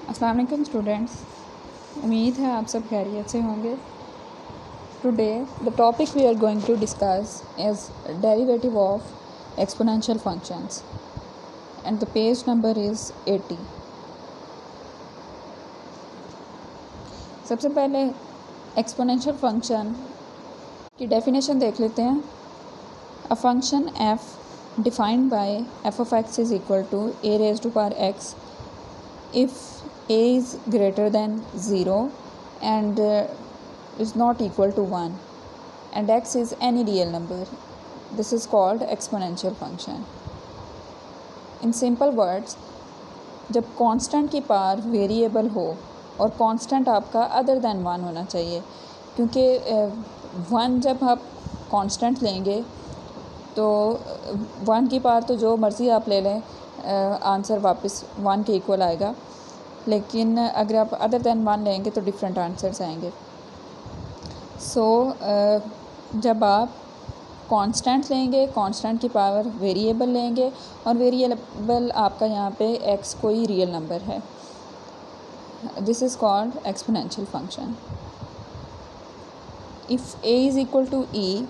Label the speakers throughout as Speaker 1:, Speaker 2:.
Speaker 1: अस्सलाम वालेकुम स्टूडेंट्स, उम्मीद है आप सब खैरियत से होंगे। Today the topic we are going to discuss is derivative of exponential functions and the page number is 80। सबसे पहले एक्सपोनेंशियल फंक्शन की डेफिनेशन देख लेते हैं। A function f defined by f of x is equal to a raised to power x if a is greater than 0 and is not equal to 1 and x is any real number. This is called exponential function. In simple words, जब constant की power variable हो और constant आपका other than 1 होना चाहिए, क्योंकि 1 जब आप कांस्टेंट लेंगे तो 1 की पावर तो जो मर्ज़ी आप ले लें, आंसर वापस 1 के इक्वल आएगा। लेकिन अगर आप अदर देन 1 लेंगे तो डिफरेंट आंसर्स आएंगे। जब आप कांस्टेंट लेंगे, कांस्टेंट की पावर वेरिएबल लेंगे और वेरिएबल आपका यहाँ पे x कोई रियल नंबर है, this is called exponential function. If a is equal to e,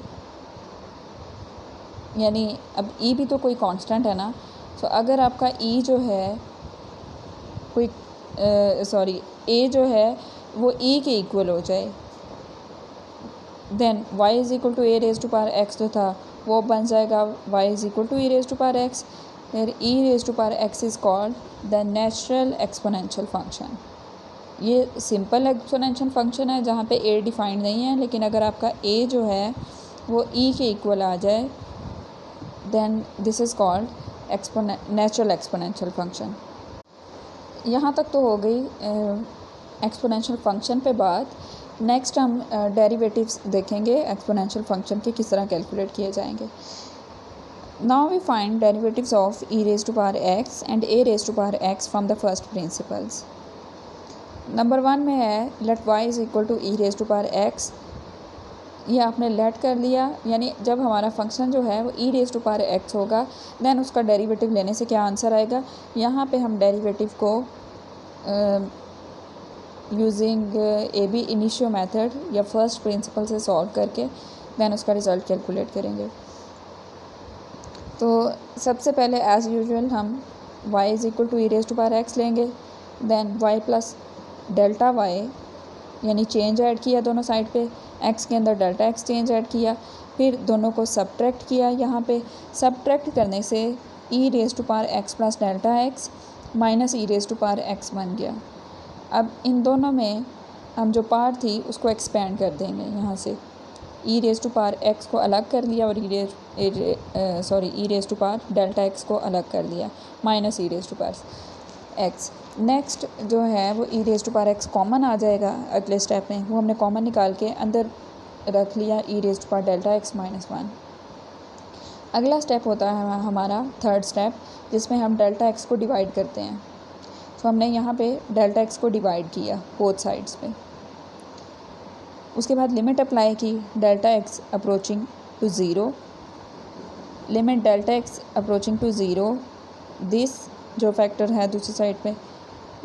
Speaker 1: यानी अब e भी तो कोई कांस्टेंट है ना, तो अगर आपका e जो है कोई a जो है वो e के इक्वल हो जाए, then y is equal to a raise to power x जो था वो बन जाएगा y is equal to e raise to power x। फिर e raise to power x is called the natural exponential function. ये simple exponential function है जहाँ पे a डिफाइंड नहीं है, लेकिन अगर आपका a जो है वो e के इक्वल आ जाए then this is called natural exponential function. यहाँ तक तो हो गई एक्सपोनेंशियल फंक्शन पे बात। नेक्स्ट हम डेरिवेटिव्स देखेंगे एक्सपोनेंशियल फंक्शन के किस तरह कैलकुलेट किए जाएंगे। Now we find derivatives of e raise to power x and a raise to power x from the first principles. Number 1 में है let y is equal to e raise to power x। ये आपने late कर लिया, यानी जब हमारा function जो है वो e raise to power x होगा देन उसका डेरिवेटिव लेने से क्या आंसर आएगा। यहाँ पे हम डेरिवेटिव को using ab initio method या फर्स्ट प्रिंसिपल से सॉल्व करके देन उसका रिज़ल्ट कैलकुलेट करेंगे। तो सबसे पहले एज़ यूजुअल हम y is equal to e raise to power x लेंगे, then y plus delta y यानी चेंज ऐड किया दोनों साइड पे, x के अंदर डेल्टा x चेंज ऐड किया, फिर दोनों को सब्ट्रैक्ट किया। यहाँ पे सब्ट्रैक्ट करने से e raise to power x plus delta x minus e raise to power x बन गया। अब इन दोनों में हम जो पावर थी उसको एक्सपेंड कर देंगे। यहाँ से e raise to power x को अलग कर लिया और e raise to power delta x को अलग कर लिया, minus e raise to power x। Next जो है वो e raise to power x common आ जाएगा अगले स्टेप में, वो हमने कॉमन निकाल के अंदर रख लिया e raise to power delta x minus 1। अगला स्टेप होता है हमारा थर्ड स्टेप, जिसमें हम डेल्टा x को डिवाइड करते हैं। तो हमने यहाँ पे डेल्टा x को डिवाइड किया बोथ साइड्स पे। उसके बाद लिमिट अप्लाई की delta x approaching to zero, limit delta x approaching to zero, this जो फैक्टर है दूसरी साइड पे,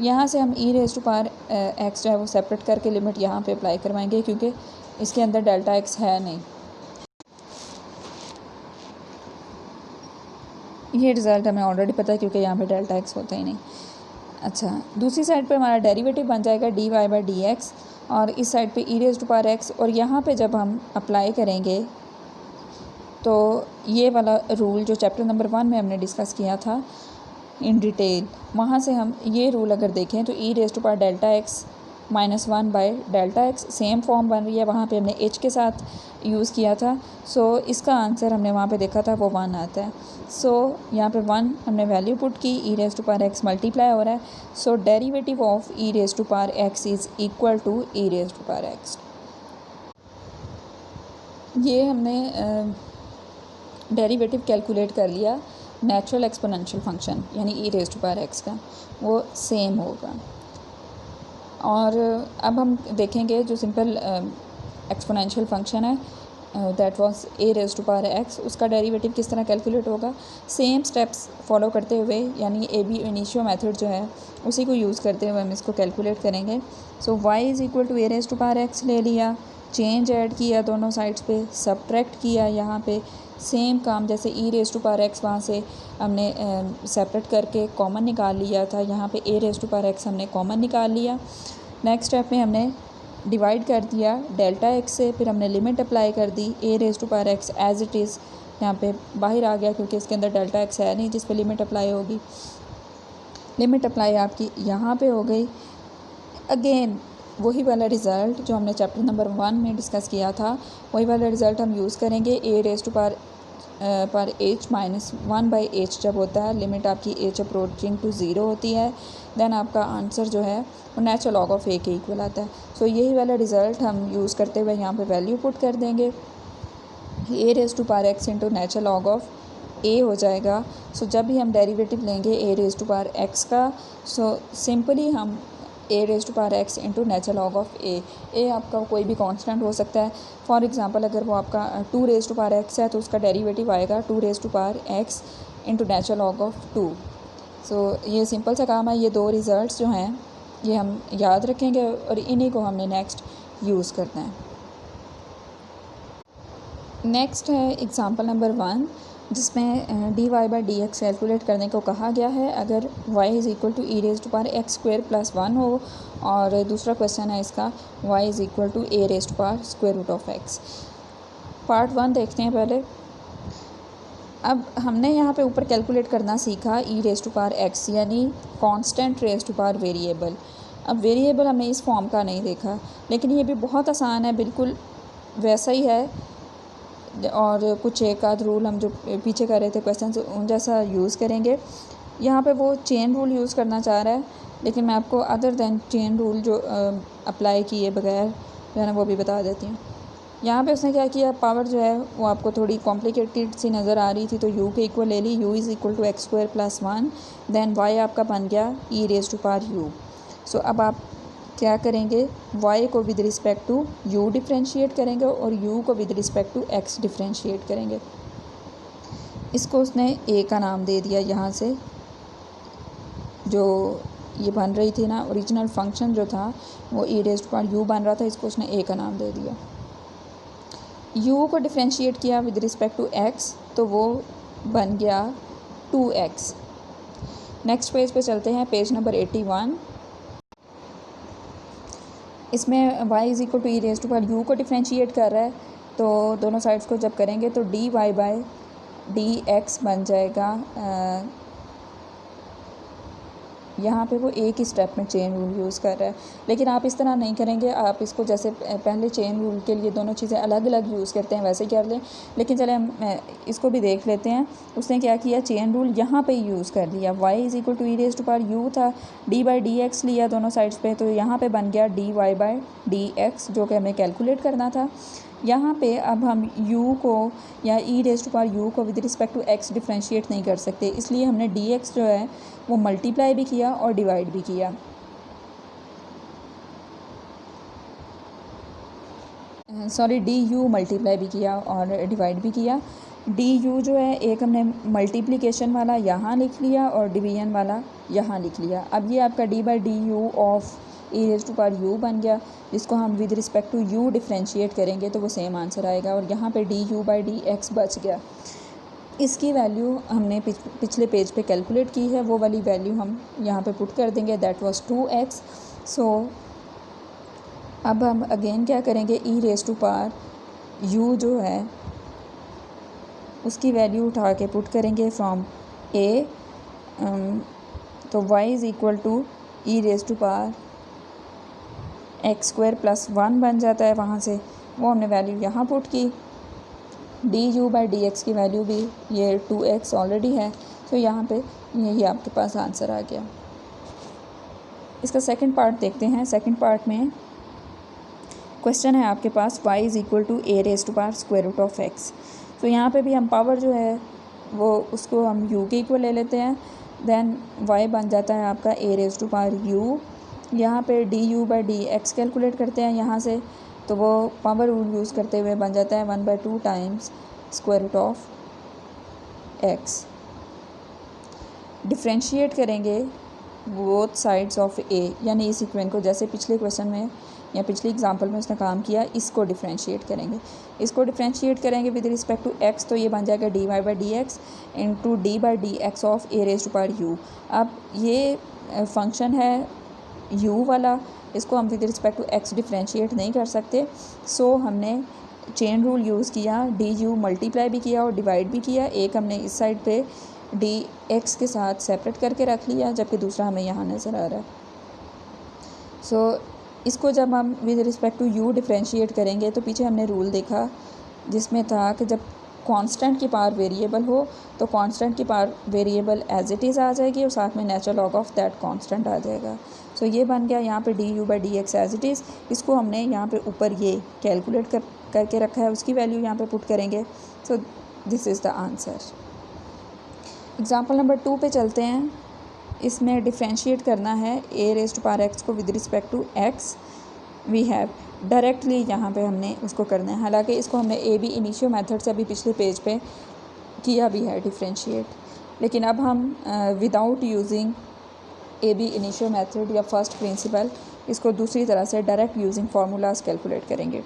Speaker 1: यहाँ से हम e raise to power x जो है वो सेपरेट करके लिमिट यहाँ पे अप्लाई करवाएंगे, क्योंकि इसके अंदर डेल्टा x है नहीं। ये रिज़ल्ट हमें ऑलरेडी पता है क्योंकि यहाँ पे डेल्टा x होता ही नहीं। अच्छा, दूसरी साइड पे हमारा डेरिवेटिव बन जाएगा dy बाई डी एक्स, और इस साइड पे e raise to power x, और यहाँ पे जब हम अप्लाई करेंगे तो ये वाला रूल जो चैप्टर नंबर 1 में हमने डिस्कस किया था इन डिटेल, वहाँ से हम ये रूल अगर देखें तो e raise to power delta x minus 1 by delta x same form बन रही है। वहाँ पे हमने h के साथ यूज़ किया था, सो इसका आंसर हमने वहाँ पे देखा था वो 1 आता है। सो यहाँ पे 1 हमने वैल्यू पुट की, e raise to power x multiply हो रहा है, so derivative of e raise to power x is equal to e raise to power x। ये हमने डेरिवेटिव कैलकुलेट कर लिया नेचुरल एक्सपोनेंशियल फंक्शन यानी e raise to power x का, वो सेम होगा। और अब हम देखेंगे जो सिंपल एक्सपोनेंशियल फंक्शन है that was a raise to power x, उसका डेरिवेटिव किस तरह कैलकुलेट होगा, सेम स्टेप्स फॉलो करते हुए, यानी ए बी इनिशियो मेथड जो है उसी को यूज़ करते हुए हम इसको कैलकुलेट करेंगे। So Y is equal to A raise to power X ले लिया, चेंज ऐड किया दोनों साइड्स पे, सब्ट्रैक्ट किया, यहाँ पे सेम काम जैसे e raise to power x वहाँ से हमने सेपरेट करके कॉमन निकाल लिया था, यहाँ पे ए रेज़ टू पावर एक्स हमने कॉमन निकाल लिया। नेक्स्ट स्टेप में हमने डिवाइड कर दिया डेल्टा एक्स से, फिर हमने लिमिट अप्लाई कर दी, A raise to power X as it is यहाँ पे बाहर आ गया क्योंकि इसके अंदर डेल्टा एक्स है नहीं जिस पे लिमिट अप्लाई होगी। लिमिट अप्लाई आपकी यहाँ पे हो गई। अगेन वही वाला रिज़ल्ट जो हमने चैप्टर नंबर 1 में डिस्कस किया था, वही वाला रिज़ल्ट हम यूज़ करेंगे। ए रेज़ टू पावर पर एच माइनस 1/h जब होता है, लिमिट आपकी h अप्रोचिंग टू 0 होती है, देन आपका आंसर जो है वो नेचुरल लॉग ऑफ a के इक्वल आता है। सो यही वाला रिज़ल्ट हम यूज़ करते हुए यहाँ पे वैल्यू पुट कर देंगे, A raise to power x into natural log of a हो जाएगा। सो जब भी हम डेरिवेटिव लेंगे A raise to power X का, सो सिंपली हम A raise to power x into natural log of A आपका कोई भी कांस्टेंट हो सकता है। फॉर एग्जांपल अगर वो आपका 2 रेज़ टू पावर एक्स है तो उसका डेरिवेटिव आएगा 2 raise to power x into natural log of 2। So ये सिंपल सा काम है। ये दो रिज़ल्ट्स जो हैं ये हम याद रखेंगे और इन्हीं को हमने नेक्स्ट यूज़ करना है। नेक्स्ट है एग्ज़ाम्पल नंबर 1 जिसमें d y by d x calculate करने को कहा गया है अगर y is equal to e raise to power x square plus 1 हो, और दूसरा क्वेश्चन है इसका y is equal to A raise to power square root of x. Part 1 देखते हैं पहले। अब हमने यहाँ पे ऊपर कैलकुलेट करना सीखा E raise to power X यानी constant raise to power variable. अब वेरिएबल हमने इस फॉर्म का नहीं देखा, लेकिन ये भी बहुत आसान है, बिल्कुल वैसा ही है, और कुछ एक आध रूल हम जो पीछे कर रहे थे क्वेश्चन उन जैसा यूज़ करेंगे। यहाँ पे वो चेन रूल यूज़ करना चाह रहा है, लेकिन मैं आपको अदर देन चेन रूल जो अप्लाई किए बगैर जो है ना वो भी बता देती हूँ। यहाँ पे उसने क्या किया, पावर जो है वो आपको थोड़ी कॉम्प्लिकेटेड सी नज़र आ रही थी तो u के इक्वल ले ली, u is equal to x square plus 1, then y आपका बन गया e raise to power u। So अब आप क्या करेंगे, y को with respect to u differentiate करेंगे और u को with respect to x differentiate करेंगे। इसको उसने a का नाम दे दिया, यहाँ से जो ये बन रही थी ना ओरिजिनल फंक्शन जो था वो ई रेज़ टू पावर u बन रहा था, इसको उसने a का नाम दे दिया। u को डिफ्रेंशिएट किया विद रिस्पेक्ट टू x तो वो बन गया 2x। नेक्स्ट पेज पे चलते हैं, पेज नंबर 81। इसमें y is equal to e raise to power u को डिफ्रेंशिएट कर रहा है, तो दोनों साइड्स को जब करेंगे तो dy बाई dx बन जाएगा। यहाँ पे वो एक ही स्टेप में चेन रूल यूज़ कर रहा है, लेकिन आप इस तरह नहीं करेंगे, आप इसको जैसे पहले चेन रूल के लिए दोनों चीज़ें अलग अलग यूज़ करते हैं वैसे कर लें। लेकिन चले हम इसको भी देख लेते हैं। उसने क्या किया, चेन रूल यहाँ पे यूज़ कर लिया। y is equal to e raise to power u था, d बाई डी एक्स लिया दोनों साइड्स पे, तो यहाँ पे बन गया dy बाई डी एक्स जो कि हमें कैलकुलेट करना था। यहाँ पे अब हम u को या e raise to power u को with respect to x differentiate नहीं कर सकते, इसलिए हमने dx जो है वो मल्टीप्लाई भी किया और डिवाइड भी किया। सॉरी du मल्टीप्लाई भी किया और डिवाइड भी किया। du जो है एक हमने मल्टीप्लिकेशन वाला यहाँ लिख लिया और डिवीजन वाला यहाँ लिख लिया। अब ये आपका d by d u of e raise to power u बन गया, जिसको हम with respect to u differentiate करेंगे तो वो सेम आंसर आएगा, और यहाँ पे du बाई डी एक्स बच गया। इसकी वैल्यू हमने पिछले पेज पे कैलकुलेट की है, वो वाली वैल्यू हम यहाँ पे पुट कर देंगे, दैट वाज 2x। सो अब हम अगेन क्या करेंगे, e raise to power u जो है उसकी वैल्यू उठा के पुट करेंगे फ्रॉम a, तो y is equal to e raise to power x square plus 1 बन जाता है, वहाँ से वो हमने वैल्यू यहाँ पुट की। du बाई डी एक्स की वैल्यू भी ये 2x ऑलरेडी है, तो यहाँ पे ये आपके पास आंसर आ गया। इसका सेकंड पार्ट देखते हैं। सेकंड पार्ट में क्वेश्चन है आपके पास y is equal to A raise to power square root of x। तो यहाँ पे भी हम पावर जो है वो उसको हम u के इक्वल ले लेते हैं, देन y बन जाता है आपका ए रेज़ टू पावर u। यहाँ पे du by d x calculate करते हैं, यहाँ से तो वो पावर रूल यूज़ करते हुए बन जाता है 1/2 times square root of x. Differentiate करेंगे बोथ साइड्स ऑफ ए, यानी इस इक्वेशन को जैसे पिछले क्वेश्चन में या पिछली एग्जांपल में उसने काम किया, इसको डिफ्रेंशिएट करेंगे। इसको डिफ्रेंशिएट करेंगे विद रिस्पेक्ट टू एक्स, तो ये बन जाएगा dy/dx into d/dx of a raise to power u। अब ये फंक्शन है u वाला, इसको हम with respect to x differentiate नहीं कर सकते, सो हमने चेन रूल यूज़ किया, du मल्टीप्लाई भी किया और डिवाइड भी किया। एक हमने इस साइड पे dx के साथ सेपरेट करके रख लिया, जबकि दूसरा हमें यहाँ नज़र आ रहा है। सो इसको जब हम with respect to u differentiate करेंगे तो पीछे हमने रूल देखा जिसमें था कि जब कांस्टेंट की पावर वेरिएबल हो तो कांस्टेंट की power variable as it is आ जाएगी और साथ में natural log of that constant आ जाएगा। सो ये बन गया यहाँ पे du/dx एज इट इज़। इसको हमने यहाँ पे ऊपर ये कैलकुलेट करके रखा है, उसकी वैल्यू यहाँ पे पुट करेंगे। So this is the answer. Example number 2 पे चलते हैं। इसमें डिफ्रेंशिएट करना है a raise to power x को with respect to x। We have directly यहाँ पे हमने उसको करना है, हालांकि इसको हमने ए बी इनिशियो मेथड से अभी पिछले पेज पे किया भी है डिफ्रेंशिएट, लेकिन अब हम without using ab initio method या फर्स्ट प्रिंसिपल इसको दूसरी तरह से डायरेक्ट यूजिंग फार्मूलाज कैलकुलेट करेंगे।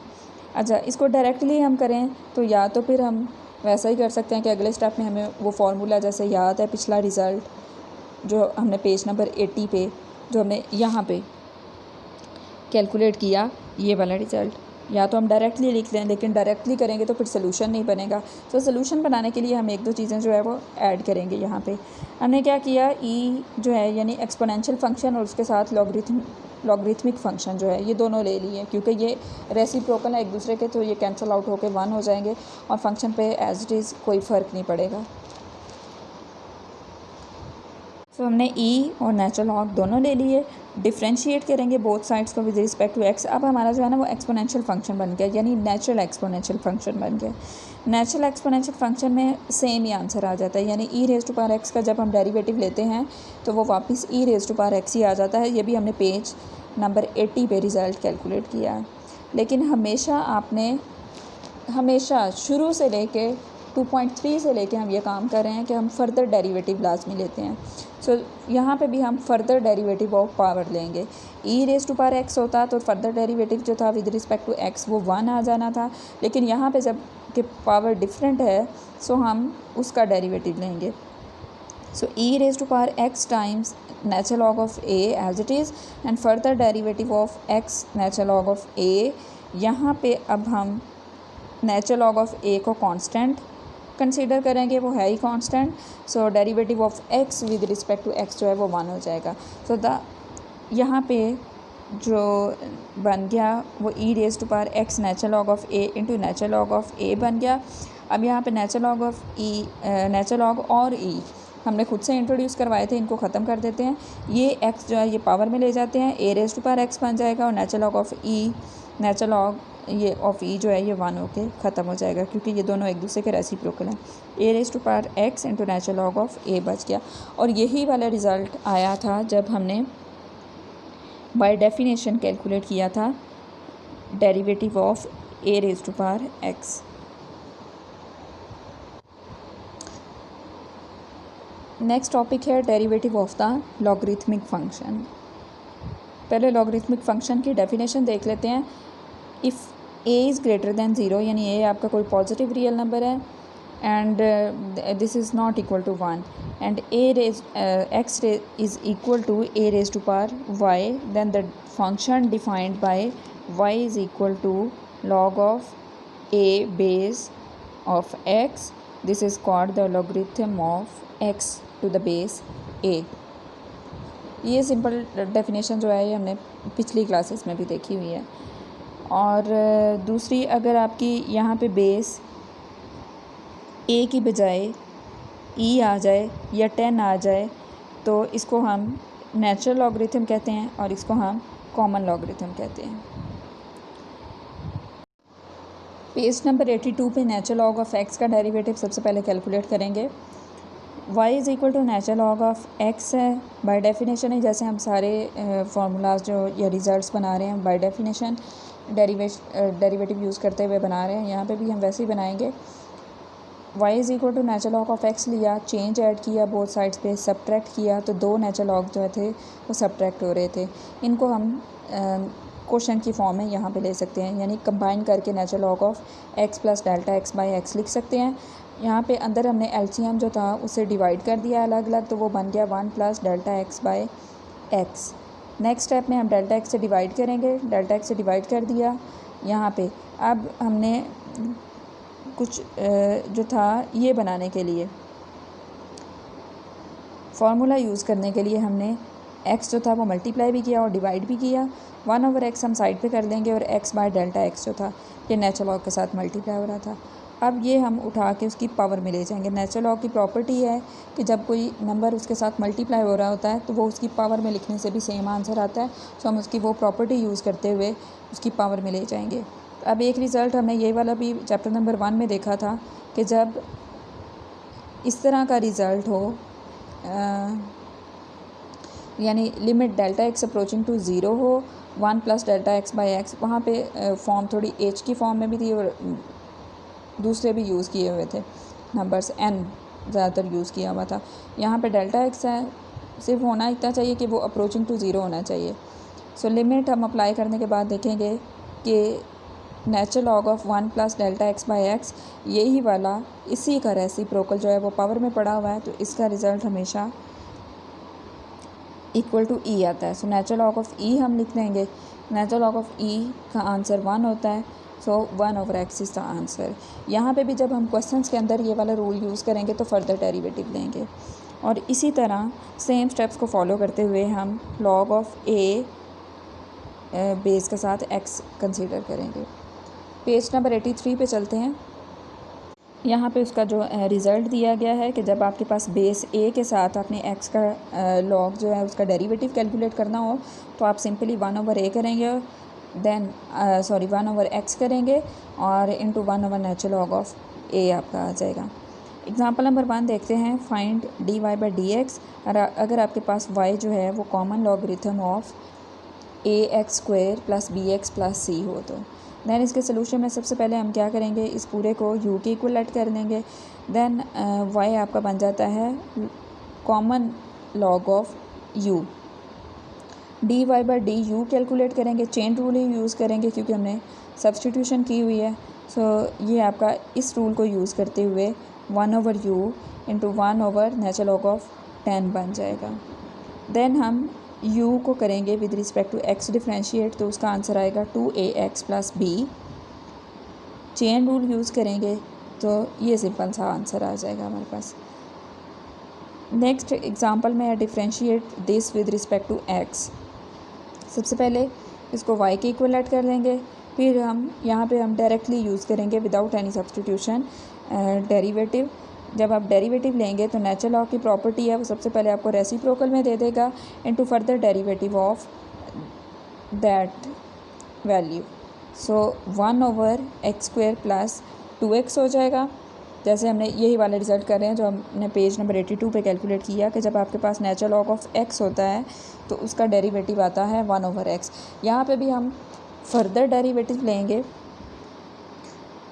Speaker 1: अच्छा, इसको डायरेक्टली हम करें तो या तो फिर हम वैसा ही कर सकते हैं कि अगले स्टेप में हमें वो फार्मूला जैसे याद है पिछला रिज़ल्ट जो हमने पेज नंबर 80 पे जो हमने यहाँ पे कैलकुलेट किया, ये वाला रिज़ल्ट, या तो हम डायरेक्टली लिख लें, लेकिन डायरेक्टली करेंगे तो फिर सोल्यूशन नहीं बनेगा। तो सोल्यूशन बनाने के लिए हम एक दो चीज़ें जो है वो ऐड करेंगे। यहाँ पे हमने क्या किया, ई जो है यानी एक्सपोनेंशियल फंक्शन और उसके साथ लॉगरिथमिक फंक्शन जो है ये दोनों ले लिए, क्योंकि ये रेसिप्रोकल है एक दूसरे के, तो ये कैंसिल आउट होकर 1 हो जाएंगे और फंक्शन पे एज इट इज़ कोई फ़र्क नहीं पड़ेगा। तो हमने ई और नेचुरल लॉग दोनों ले लिए, डिफ्रेंशिएट करेंगे बोथ साइड्स को विद रिस्पेक्ट टू एक्स। अब हमारा जो है ना वो एक्सपोनेंशियल फंक्शन बन गया, यानी नेचुरल एक्सपोनेंशियल फंक्शन बन गया। नेचुरल एक्सपोनेंशियल फंक्शन में सेम ही आंसर आ जाता है, यानी E raise to power X का जब हम डेरिवेटिव लेते हैं तो वो वापस E raise to power X ही आ जाता है। ये भी हमने पेज नंबर 80 पे रिज़ल्ट कैलकुलेट किया है। लेकिन हमेशा शुरू से लेके 2.3 से लेके हम ये काम कर रहे हैं कि हम फर्दर डेरिवेटिव लाजमी लेते हैं। सो यहाँ पे भी हम फर्दर डेरिवेटिव ऑफ पावर लेंगे। E raise to power x होता तो फर्दर डेरिवेटिव जो था विद रिस्पेक्ट टू एक्स वो 1 आ जाना था, लेकिन यहाँ पे जब कि पावर डिफरेंट है सो हम उसका डेरिवेटिव लेंगे। So E raise to power X times natural log of A as it is and further derivative of X natural log of A. यहाँ पे अब हम नेचुरल लॉग ऑफ ए को कांस्टेंट कंसीडर करेंगे, वो है ही constant. So derivative of X with respect to X जो है वो 1 हो जाएगा। सो यहाँ पे जो बन गया वो ई raise to power X natural log of A into natural log of A बन गया। अब यहाँ पे natural log of E, natural log और ई हमने खुद से इंट्रोड्यूस करवाए थे, इनको ख़त्म कर देते हैं। ये एक्स जो है ये पावर में ले जाते हैं, A raise to power x बन जाएगा और natural log of E, natural log ये ऑफ ई जो है ये 1 होके ख़त्म हो जाएगा, क्योंकि ये दोनों एक दूसरे के रेसिप्रोकल हैं। A raise to power x into natural log of A बच गया। और यही वाला रिज़ल्ट आया था जब हमने बाय डेफिनेशन कैलकुलेट किया था derivative of A raise to power X. Next topic है derivative of the logarithmic function. पहले लॉगरिथमिक फंक्शन की डेफिनेशन देख लेते हैं। If a is greater than 0, यानी a आपका कोई पॉजिटिव रियल नंबर है and this is not equal to 1 and x is equal to a raise to power y, then the function defined by y is equal to log of a base of x, this is called the logarithm of x to the base a। ये simple definition जो है ये हमने पिछली classes में भी देखी हुई है। और दूसरी, अगर आपकी यहाँ पे बेस a की बजाय e आ जाए या 10 आ जाए तो इसको हम नेचुरल लॉगरिथम कहते हैं और इसको हम कॉमन लॉगरिथम कहते हैं। पेज नंबर 82 पे नेचुरल लॉग ऑफ x का डेरिवेटिव सबसे पहले कैलकुलेट करेंगे। y is equal to natural log of x है, बाय डेफिनेशन ही जैसे हम सारे फार्मूलाज जो या रिजल्ट्स बना रहे हैं बाय डेफिनेशन डेरिवेटिव यूज़ करते हुए बना रहे हैं, यहाँ पे भी हम वैसे ही बनाएंगे। y is equal to natural log of x लिया, चेंज ऐड किया बोथ साइड्स पे, सब्ट्रैक्ट किया तो दो नेचुरल लॉग जो थे वो सब्ट्रैक्ट हो रहे थे। इनको हम क्वेश्चन की फॉर्म में यहाँ पे ले सकते हैं, यानी कंबाइन करके natural log of x plus delta x by x लिख सकते हैं। यहाँ पे अंदर हमने LCM जो था उसे डिवाइड कर दिया अलग अलग, तो वो बन गया 1 plus delta x by x. Next step में हम डेल्टा x से डिवाइड करेंगे, डेल्टा x से डिवाइड कर दिया यहाँ पे। अब हमने कुछ जो था ये बनाने के लिए फार्मूला यूज़ करने के लिए हमने x जो था वो मल्टीप्लाई भी किया और डिवाइड भी किया। 1/x हम साइड पे कर देंगे और x बाय डेल्टा x जो था ये नेचुरल लॉग के साथ मल्टीप्लाई हो रहा था। अब ये हम उठा के उसकी पावर में ले जाएंगे। नेचुरल लॉग की प्रॉपर्टी है कि जब कोई नंबर उसके साथ मल्टीप्लाई हो रहा होता है तो वो उसकी पावर में लिखने से भी सेम आंसर आता है, तो हम उसकी वो प्रॉपर्टी यूज़ करते हुए उसकी पावर में ले जाएंगे। अब एक रिज़ल्ट हमने ये वाला भी चैप्टर नंबर 1 में देखा था कि जब इस तरह का रिज़ल्ट हो, यानी limit delta x approaching to zero हो 1 plus delta x by x, वहाँ पे फॉर्म थोड़ी h की फॉर्म में भी थी और दूसरे भी यूज़ किए हुए थे, नंबर्स n ज़्यादातर यूज़ किया हुआ था। यहाँ पे डेल्टा x है, सिर्फ होना इतना चाहिए कि वो अप्रोचिंग टू ज़ीरो होना चाहिए। सो लिमिट हम अप्लाई करने के बाद देखेंगे कि natural log of 1 plus delta x by x, यही वाला इसी का रेसिप्रोकल जो है वो पावर में पड़ा हुआ है, तो इसका रिज़ल्ट हमेशा इक्वल टू ई आता है। सो नेचुरल लॉग ऑफ ई हम लिख लेंगे, नेचुरल लॉग ऑफ ई का आंसर 1 होता है, सो 1/x इज़ द आंसर। यहाँ पे भी जब हम क्वेश्चंस के अंदर ये वाला रूल यूज़ करेंगे तो फर्दर डेरिवेटिव लेंगे और इसी तरह सेम स्टेप्स को फॉलो करते हुए हम लॉग ऑफ ए बेस के साथ x कंसीडर करेंगे। पेज नंबर 83 पे चलते हैं। यहाँ पे उसका जो रिज़ल्ट दिया गया है कि जब आपके पास बेस a के साथ आपने x का लॉग जो है उसका डेरिवेटिव कैलकुलेट करना हो तो आप सिंपली 1/a करेंगे, देन 1/x करेंगे और into 1/, natural log of a आपका आ जाएगा। एग्जाम्पल नंबर 1 देखते हैं। Find dy by dx। अगर आपके पास y जो है वो common logarithm of ax² plus bx plus c हो तो दैन इसके सोल्यूशन में सबसे पहले हम क्या करेंगे, इस पूरे को u के इक्वलेट कर देंगे। देन y आपका बन जाता है common log of u। dy by du calculate करेंगे, चेन रूल ही यूज़ करेंगे क्योंकि हमने सब्सटीट्यूशन की हुई है। सो ये आपका इस रूल को यूज़ करते हुए 1/u into 1/, natural log of 10 बन जाएगा। देन हम u को करेंगे with respect to x differentiate, तो उसका आंसर आएगा 2ax plus b। Chain rule use करेंगे तो ये सिंपल सा आंसर आ जाएगा हमारे पास। नेक्स्ट एग्जांपल में differentiate this with respect to x। सबसे पहले इसको y के इक्वलेट कर देंगे, फिर हम यहाँ पे हम डायरेक्टली यूज़ करेंगे विदाउट एनी सब्सटीट्यूशन डेरिवेटिव। जब आप डेरिवेटिव लेंगे तो नेचुरल लॉग की प्रॉपर्टी है वो सबसे पहले आपको रेसिप्रोकल में दे देगा into further derivative of that value. So 1/x² plus 2x हो जाएगा। जैसे हमने यही वाला रिजल्ट कर रहे हैं जो हमने पेज नंबर 82 पे कैलकुलेट किया कि जब आपके पास नेचुरल लॉग ऑफ x होता है तो उसका डेरिवेटिव आता है 1/x। यहाँ पे भी हम फर्दर डेरिवेटिव लेंगे।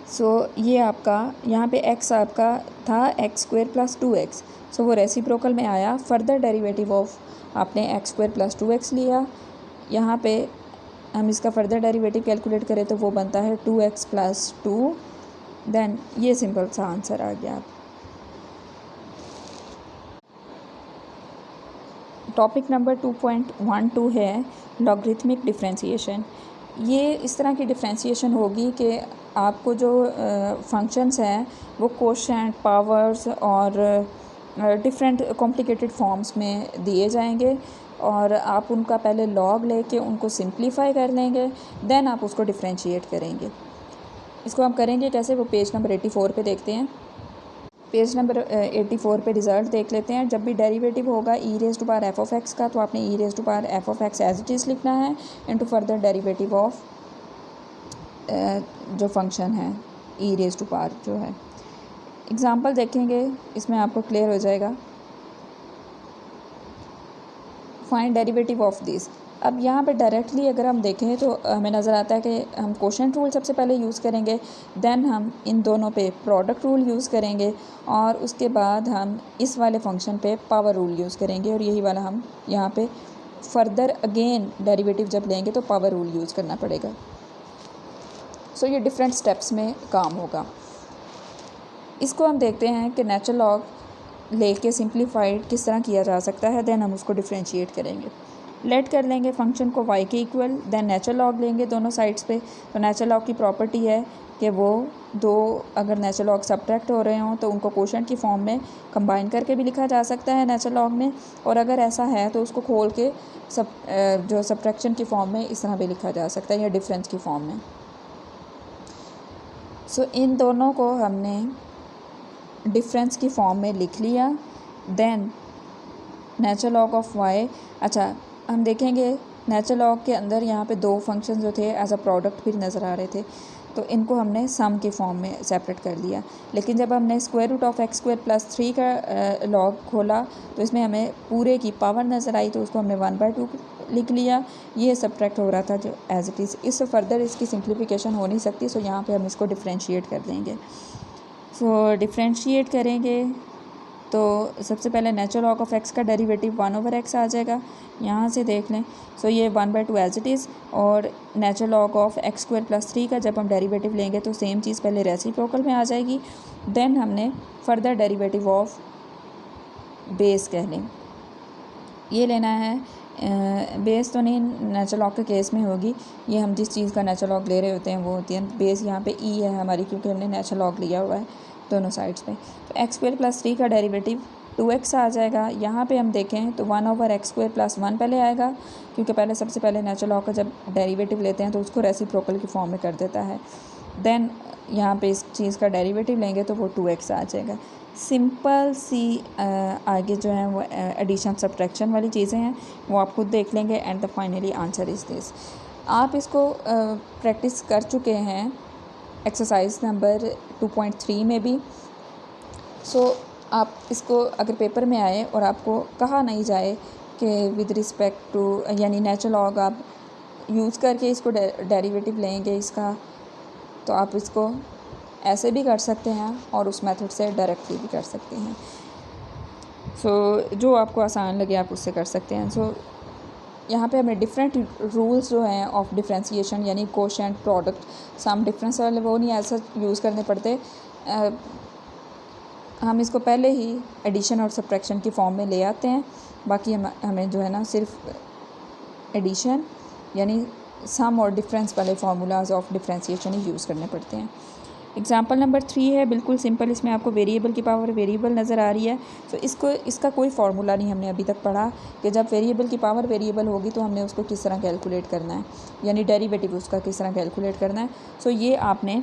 Speaker 1: सो ये आपका यहाँ पे x आपका था x² प्लस 2x, सो वो रेसिप्रोकल में आया। फर्दर डेरिवेटिव ऑफ आपने x² प्लस 2x लिया, यहाँ पे हम इसका फर्दर डेरिवेटिव कैलकुलेट करें तो वो बनता है 2x प्लस 2। देन ये सिंपल सा आंसर आ गया। टॉपिक नंबर 2.12 है लॉगरिथमिक डिफ्रेंशिएशन। ये इस तरह की डिफ्रेंशिएशन होगी कि आपको जो फंक्शंस हैं वो कोशेंट, पावर्स और डिफरेंट कॉम्प्लिकेटेड फॉर्म्स में दिए जाएंगे और आप उनका पहले लॉग लेके उनको सिंप्लीफाई कर लेंगे, देन आप उसको डिफ्रेंशिएट करेंगे। इसको हम करेंगे कैसे, वो पेज नंबर 84 पे देखते हैं। पेज नंबर 84 पे रिज़ल्ट देख लेते हैं। जब भी डेरिवेटिव होगा e⁻f(x) का तो आपने e⁻f(x) एज इट इज़ लिखना है इनटू फर्दर डेरिवेटिव ऑफ जो फंक्शन है e⁻, जो है। एग्जांपल देखेंगे इसमें आपको क्लियर हो जाएगा। Find derivative of this. अब यहाँ पे डायरेक्टली अगर हम देखें तो हमें नज़र आता है कि हम कोशेंट रूल सबसे पहले यूज़ करेंगे, देन हम इन दोनों पे प्रोडक्ट रूल यूज़ करेंगे और उसके बाद हम इस वाले फंक्शन पे पावर रूल यूज़ करेंगे और यही वाला हम यहाँ पे फर्दर अगेन डेरिवेटिव जब लेंगे तो पावर रूल यूज़ करना पड़ेगा। सो ये डिफरेंट स्टेप्स में काम होगा। इसको हम देखते हैं कि नेचुरल लॉग लेके सिंप्लीफाइड किस तरह किया जा सकता है, देन हम उसको डिफ्रेंशिएट करेंगे। लेट कर लेंगे फंक्शन को y के इक्वल, देन नेचुरल लॉग लेंगे दोनों साइड्स पे। तो नेचुरल लॉग की प्रॉपर्टी है कि वो दो अगर नेचुरल लॉग सब्ट्रैक्ट हो रहे हों तो उनको कोशेंट की फॉर्म में कंबाइन करके भी लिखा जा सकता है नेचुरल लॉग में, और अगर ऐसा है तो उसको खोल के जो सब्ट्रैक्शन की फॉर्म में इस तरह भी लिखा जा सकता है या डिफरेंस की फॉर्म में। सो इन दोनों को हमने डिफरेंस की फॉर्म में लिख लिया। Then natural log of y, अच्छा हम देखेंगे नेचुरल लॉग के अंदर यहाँ पे दो फंक्शन जो थे एज अ प्रोडक्ट भी नज़र आ रहे थे, तो इनको हमने सम की फॉर्म में सेपरेट कर दिया। लेकिन जब हमने square root of x square plus 3 का लॉग खोला तो इसमें हमें पूरे की पावर नज़र आई, तो उसको हमने 1/2 लिख लिया। ये सब्ट्रैक्ट हो रहा था जो एज इट इज़, इससे फर्दर इसकी सिंप्लीफिकेशन हो नहीं सकती, सो यहाँ पे हम इसको डिफ्रेंशिएट कर देंगे। सो डिफ्रेंशिएट करेंगे तो सबसे पहले नेचुरल लॉग ऑफ x का डेरिवेटिव 1/x आ जाएगा, यहाँ से देख लें। सो ये 1/2 एज इट इज़, और natural log of x square plus 3 का जब हम डेरिवेटिव लेंगे तो सेम चीज़ पहले रेसिप्रोकल में आ जाएगी। देन हमने फर्दर डेरिवेटिव ऑफ बेस कह लें, ये लेना है। बेस तो नहीं नेचुरल लॉग के केस में होगी, ये हम जिस चीज़ का नेचुरल लॉग ले रहे होते हैं वो होती है बेस। यहाँ पे ई है हमारी, क्योंकि हमने नेचुरल लॉग लिया हुआ है दोनों साइड्स पे। तो x स्क्वायर प्लस 3 का डेरिवेटिव 2x आ जाएगा। यहाँ पे हम देखें तो 1/x स्क्वायर प्लस 1 पहले आएगा, क्योंकि पहले सबसे पहले नेचुरल लॉग का जब डेरिवेटिव लेते हैं तो उसको रेसिप्रोकल की फॉर्म में कर देता है। देन यहाँ पे इस चीज़ का डेरिवेटिव लेंगे तो वो 2x आ जाएगा। सिंपल सी आगे जो है वो एडिशन सब्ट्रैक्शन वाली चीज़ें हैं, वो आप खुद देख लेंगे। And the finally answer is this. आप इसको प्रैक्टिस कर चुके हैं एक्सरसाइज नंबर 2.3 में भी। सो आप इसको अगर पेपर में आए और आपको कहा नहीं जाए कि विद रिस्पेक्ट टू यानी नेचुरल लॉग आप यूज़ करके इसको डेरिवेटिव लेंगे इसका, तो आप इसको ऐसे भी कर सकते हैं और उस मेथड से डायरेक्टली भी कर सकते हैं। सो जो आपको आसान लगे आप उससे कर सकते हैं। सो यहाँ पे हमें डिफरेंट रूल्स जो हैं ऑफ डिफ्रेंशिएशन यानी कोशेंट प्रोडक्ट सम डिफरेंस वाले वो नहीं ऐसा यूज़ करने पड़ते। हम इसको पहले ही एडिशन और सब्ट्रैक्शन की फॉर्म में ले आते हैं। बाकी हमें जो है ना सिर्फ एडिशन यानी सम और डिफरेंस वाले formulas of differentiation he use करने पड़ते हैं। एग्जाम्पल नंबर 3 है, बिल्कुल सिंपल। इसमें आपको वेरिएबल की पावर वेरिएबल नज़र आ रही है। तो इसका कोई फार्मूला नहीं हमने अभी तक पढ़ा कि जब वेरिएबल की पावर वेरिएबल होगी तो हमने उसको किस तरह कैलकुलेट करना है, यानी डेरिवेटिव उसका किस तरह कैलकुलेट करना है। सो ये आपने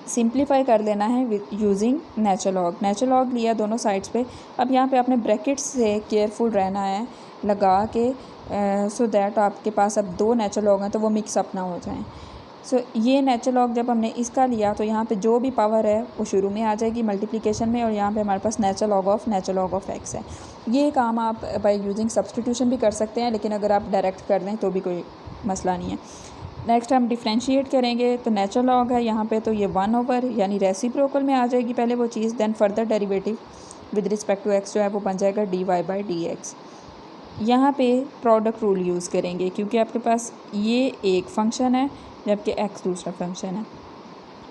Speaker 1: सिंप्लीफाई कर लेना है using natural log. Natural log लिया दोनों साइड्स पे। अब यहाँ पे आपने ब्रैकेट्स से केयरफुल रहना है लगा के, सो दैट आपके पास अब दो नेचुरल लॉग हैं तो वो मिक्स अप ना हो जाएं। सो ये नेचुरल लॉग जब हमने इसका लिया तो यहाँ पे जो भी पावर है वो शुरू में आ जाएगी मल्टीप्लिकेशन में, और यहाँ पे हमारे पास नेचुरल लॉग ऑफ x है। ये काम आप बाय यूजिंग सब्सटीट्यूशन भी कर सकते हैं, लेकिन अगर आप डायरेक्ट कर दें तो भी कोई मसला नहीं है। नेक्स्ट हम डिफ्रेंशिएट करेंगे तो नेचुरल लॉग है यहाँ पे, तो ये 1/, यानी रेसिप्रोकल में आ जाएगी पहले वो चीज़। Then further derivative with respect to x जो है वो बन जाएगा dy/dx। यहाँ पे प्रोडक्ट रूल यूज़ करेंगे क्योंकि आपके पास ये एक फंक्शन है जबकि x दूसरा फंक्शन है।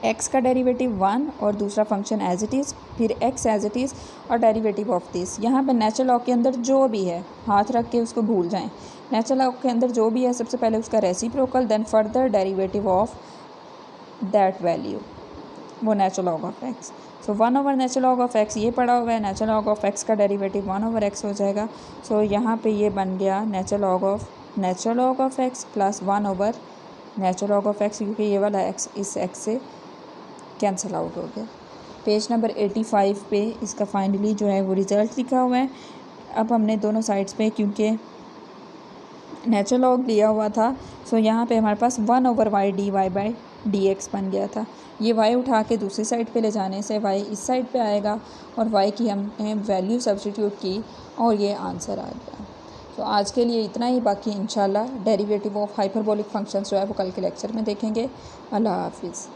Speaker 1: x का डेरिवेटिव 1 और दूसरा फंक्शन एज इट इज़, फिर x एज इट इज़ और डेरिवेटिव ऑफ दिस। यहाँ पे नेचुरल लॉग के अंदर जो भी है हाथ रख के उसको भूल जाएं। नेचुरल लॉग के अंदर जो भी है सबसे पहले उसका reciprocal, then further derivative of that value, वो नेचुरल लॉग ऑफ x। सो 1/, नेचुरल लॉग ऑफ x ये पड़ा हुआ है। नेचुरल लॉग ऑफ x का डेरिवेटिव 1/x हो जाएगा। सो यहाँ पे ये बन गया natural log of x plus 1/, natural log of x, क्योंकि ये वाला x इस x से कैंसिल आउट हो गया। पेज नंबर 85 पे इसका फाइनली जो है वो रिज़ल्ट लिखा हुआ है। अब हमने दोनों साइड्स पे क्योंकि नेचुरल लॉग लिया हुआ था, सो यहाँ पे हमारे पास 1/y dy/dx बन गया था। ये y उठा के दूसरी साइड पे ले जाने से y इस साइड पे आएगा और y की हमने वैल्यू सब्स्टिट्यूट की और ये आंसर आ गया। तो आज के लिए इतना ही, बाकी इंशाल्लाह डेरिवेटिव ऑफ हाइपरबोलिक फंक्शंस जो है वो कल के लेक्चर में देखेंगे। अल्लाह हाफिज़।